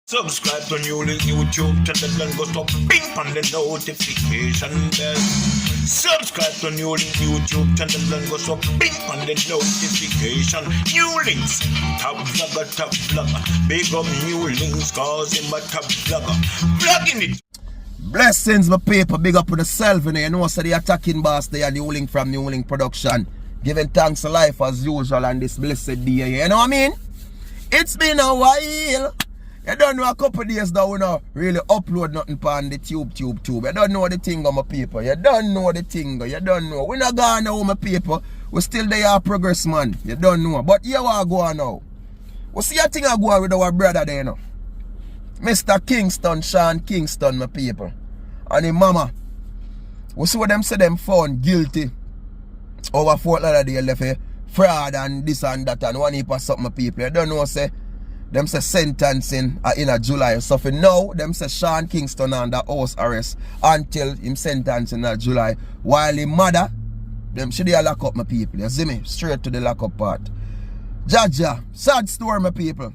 Subscribe to NEWLINK YouTube channel and go to ping on the notification bell. Subscribe to NEWLINK YouTube channel and go to ping on the notification. NEWLINKs, top vlogger. Big up NEWLINKs, cause him a top vlogger. Vlogging it. Blessings, my people. Big up on yourself. You know, so the attacking boss, they are NEWLINK from NEWLINK Production. Giving thanks to life as usual on this blessed day. You know what I mean? It's been a while. You don't know a couple of days that we not really upload nothing on the tube. You don't know the thing, my people. You don't know the thing. You don't know. We're not going now, my people. We're still there progress, man. You don't know. But here we go now. We see a thing I go on with our brother there, you know. Mr. Kingston, Sean Kingston, my people. And his mama. We see what them say them found guilty over Fort Lauderdale left a fraud and this and that and one heap of something, my people. You don't know, say. Them say sentencing in a July. So for now, them say Sean Kingston under house arrest until him sentencing in July. While his mother, them should they lock up, my people. You see me? Straight to the lock up part. Jaja, sad story, my people.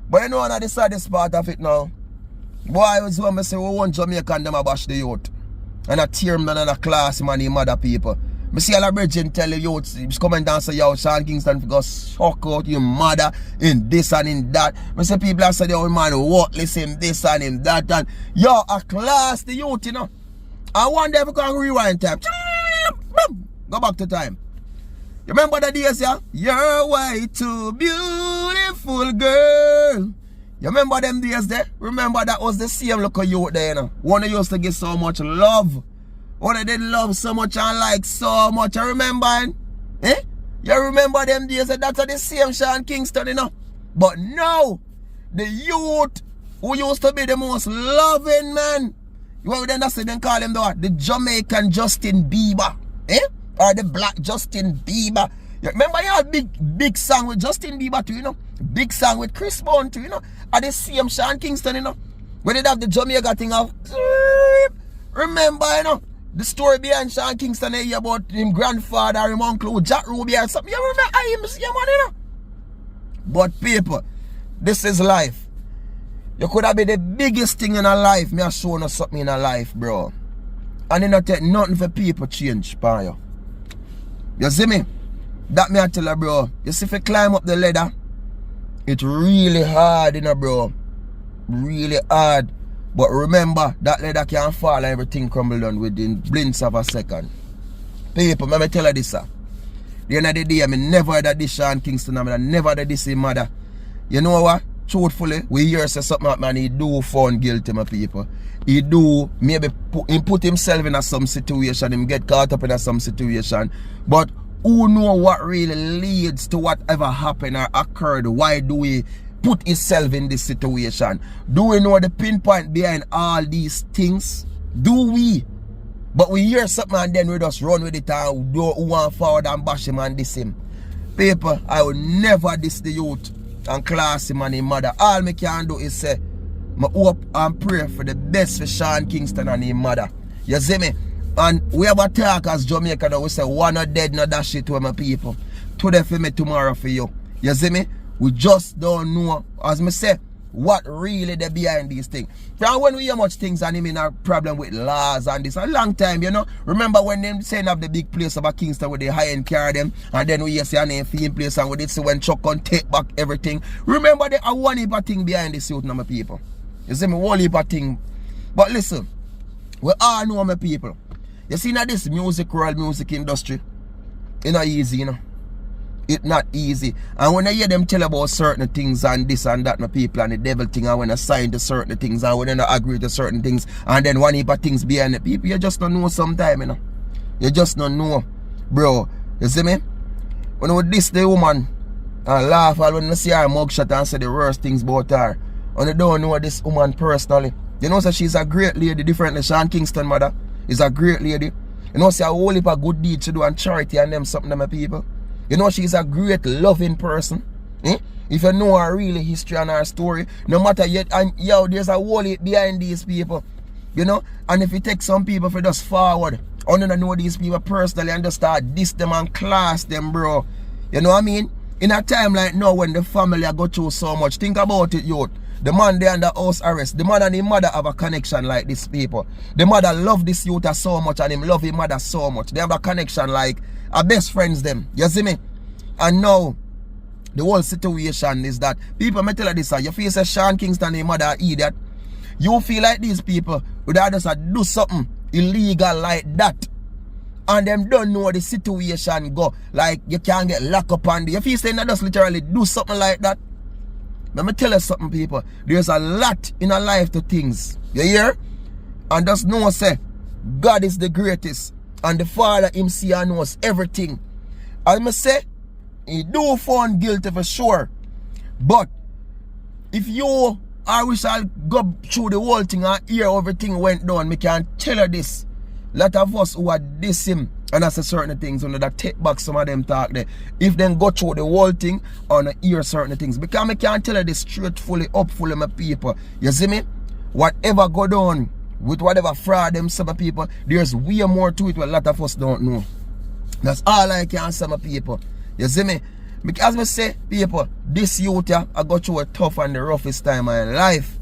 But you know one of the saddest part of it now. Boy, was when I say we want Jamaican them a bash the youth. And a tear man and a class man the mother people. I see all the bridging tell the youth, he's coming down and say, yo, Sean Kingston for go shock out your mother in this and in that. I see people that say, yo, man, worthless him this and him that. And yo, a class the youth, you know. I wonder if we can rewind time. Go back to time. You remember the days, yeah? You're way too beautiful, girl. You remember them days there? Remember that was the same look of youth there, you know. One who used to get so much love. One they did love so much and like so much. You remember? Eh? You remember them days that that's the same Sean Kingston, you know? But now, the youth who used to be the most loving man. You know what then that's they call him the Jamaican Justin Bieber. Eh? Or the black Justin Bieber. You remember you had big song with Justin Bieber too, you know? Big song with Chris Brown too, you know? Are the same Sean Kingston, you know? When they have the Jamaica thing of remember, you know? The story behind Sean Kingston here about him grandfather, him uncle, Jack Ruby or something. You remember I am see man, you know? But people, this is life. You could have been the biggest thing in a life. Me a show you something in a life, bro. And it not take nothing for people change, pa you. You see me? That me I tell you, bro. You see if you climb up the ladder, it's really hard, you know, bro. Really hard. But remember, that ladder can fall and everything crumble down within blinks of a second. People, let me tell you this, sir. The end of the day, I never had this Sean Kingston, I never had this his mother. You know what? Truthfully, we hear say something like, man, he do found guilty, my people. He do, maybe put himself in some situation, him get caught up in some situation. But who know what really leads to whatever happened or occurred? Why do we put himself in this situation? Do we know the pinpoint behind all these things? Do we? But we hear something and then we just run with it and do one forward and bash him and diss him. People, I will never diss the youth and class him and his mother. All me can do is say, I hope and pray for the best for Sean Kingston and his mother. You see me? And we have a talk as Jamaica now, we say one not dead, not that shit to my people. Today for me, tomorrow for you. You see me? We just don't know, as me say, what really they behind these things. From when we hear much things and him in a problem with laws and this, a long time, you know. Remember when them saying have the big place about Kingston with the high-end car them, and then we hear say a name for him place and we did see when Chuck on take back everything. Remember there are one heap of thing behind this youth now, my people. You see me, one heap of thing. But listen, we all know, my people. You see now this music world, music industry, it's not easy, you know. It's not easy. And when I hear them tell about certain things and this and that, my people, and the devil thing, and when I sign to certain things, and when I agree to certain things, and then one heap of things behind the people, you just don't know sometime, you know. You just don't know, bro. You see me? When I would diss the woman and laugh, and when I see her mugshot and say the worst things about her, and I don't know this woman personally. You know, so she's a great lady, different than Sean Kingston mother. Is a great lady. You know, see a whole heap of good deeds to do and charity and them something to my people. You know, she's a great loving person. Eh? If you know her really history and her story, no matter yet, and yo, there's a whole heap behind these people. You know, and if you take some people for just forward, I don't know these people personally and just start diss them and class them, bro. You know what I mean? In a time like now when the family go through so much, think about it, youth. The man they under house arrest. The man and his mother have a connection like this, people. The mother love this youth so much and him love his mother so much. They have a connection like a best friends them. You see me? And now, the whole situation is that people may tell you this, you feel say Sean Kingston and his mother are idiot. You feel like these people would just do something illegal like that. And them don't know the situation go. Like you can't get locked up on the. You feel saying that just literally do something like that. Let me tell you something, people. There's a lot in a life to things. You hear? And just know say God is the greatest. And the Father him see and knows everything. As I say, he do find guilty for sure. But if you I wish I'll go through the whole thing and hear everything went down, me can tell you this. Lot of us who are diss him and that's a certain things under that take back some of them talk there. If them go through the whole thing and hear certain things. Because me can tell you this truthfully, upfully, my people. You see me? Whatever go down with whatever fraud them some people, there's way more to it what a lot of us don't know. That's all I can say, my people. You see me? Because me say, people, this youth I got through a tough and the roughest time of my life.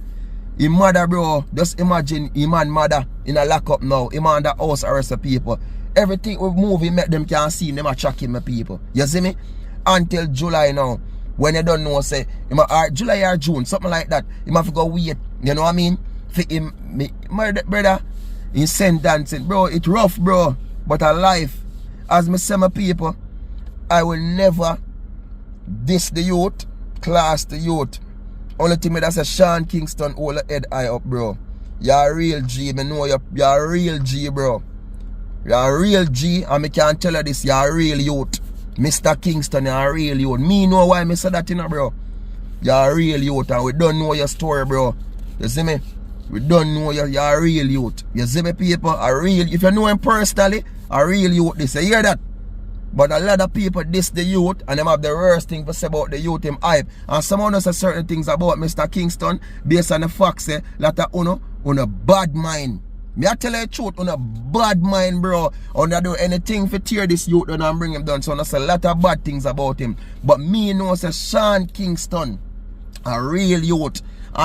His mother, bro, just imagine him and mother in a lockup now. Him under house arrest of people. Everything we move, he make them can see him, them track him, my people. You see me? Until July now. When you don't know, say, July or June, something like that. He have to go wait. You know what I mean? For him, my brother, in sentencing. Bro, it's rough, bro. But a life. As me say, my people, I will never diss the youth, class the youth. Only thing me that say Sean Kingston hold the head high up, bro. You're a real G, me know you're a real G, bro. You're a real G, and me can tell you this, you're a real youth. Mr. Kingston, you're a real youth. Me know why me say that, you know, bro. You're a real youth, and we don't know your story, bro. You see me? We don't know you're a real youth. You see me, people? A real, if you know him personally, a real youth, this. You hear that? But a lot of people diss the youth and them have the worst thing to say about the youth him hype. And someone say certain things about Mr. Kingston based on the facts say that uno bad mind. Me I tell you the truth, on a bad mind, bro. Una do anything for tear this youth and bring him down. So I say a lot of bad things about him. But me know say Sean Kingston, a real youth.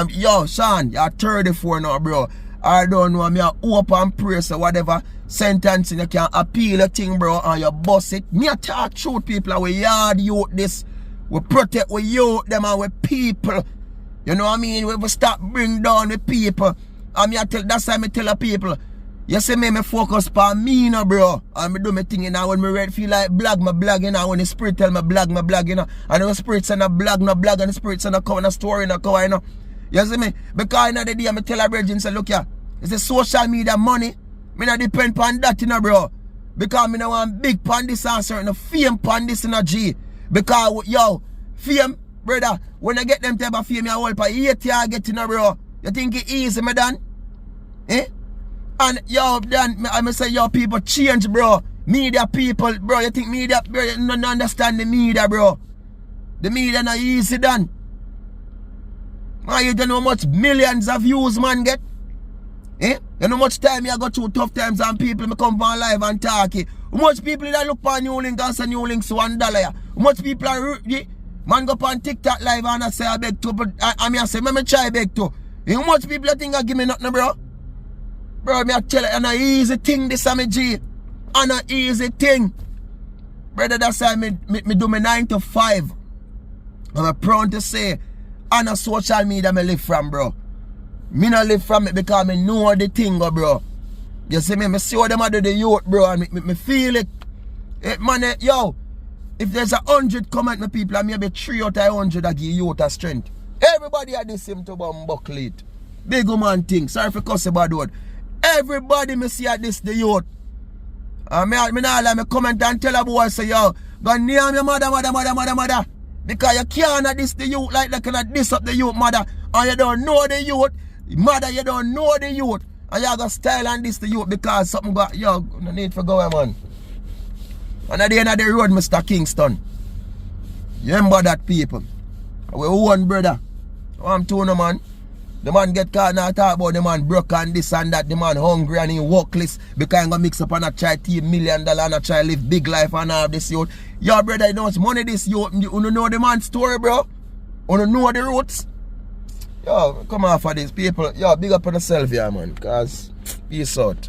Yo, Sean, you're 34 now, bro. I don't know, me a hope and pray so whatever sentencing you can appeal a thing, bro, and you bust it. Me a talk truth, people, we yard youth this. We protect we youth them and we people. You know what I mean? We will stop bring down the people. And me a tell, that's why me tell the people. You see me focus on me, no, bro. And me do my thing, you know, when me ready feel like blog, my blog, you know, when the spirit tell me blog, my blog, you know. And the spirit send a blog, no blog, and the spirit send a cover, no story, no cover, you know. You see me? Because in the day, I tell a brethren, say, look here, it's the social media money. Me not depend on that, you know, bro. Because me no want big pan this and certain fame pan this in a G. Because, yo, fame, brother, when I get them type of fame, I hold for 8 years, get, you know, bro. You think it easy, me done? Eh? And, yo, then, I say, yo, people change, bro. Media people, bro, you think media, bro, you don't understand the media, bro. The media not easy done. Man, you don't know how much millions of views man get. Eh? You know how much time you go through tough times and people me come on live and talk. How much people that look on NEWLINK and say NEWLINK's $1? How much people are man go on TikTok live and I say I beg to, but I mean I say me try beg to. How much people think I give me nothing, bro? Bro, me I tell you, and an easy thing this me G. And an easy thing. Brother, that's why me do me 9 to 5. I'm proud to say, and a social media me live from, bro. Me not live from it because me know the thing, bro. You see me see what them do the youth, bro, and me feel it. Man, yo, if there's 100 comment, me people, and maybe 3 out of 100 that give youth a strength. Everybody had this him to buckle it. Big man thing. Sorry for cuss about word. Everybody me see at this the youth. And me not let me comment and tell a boy say, yo, go name your mother. Because you can't diss the youth like that, cannot diss up the youth, mother. And you don't know the youth. Mother, you don't know the youth. And you got style and this the youth because something got, yo, no need for going, man. And at the end of the road, Mr. Kingston. You remember that, people? We one brother. I'm telling you, man. The man get caught and talk about the man broke and this and that. The man hungry and he workless because he gonna mix up and a try $1 million and a try live big life and have this youth. Yo, brother, you know how much money this youth. You know the man's story, bro? You know the roots? Yo, come off of this people. Yo, big up on yourself, yeah, man. Cause peace out.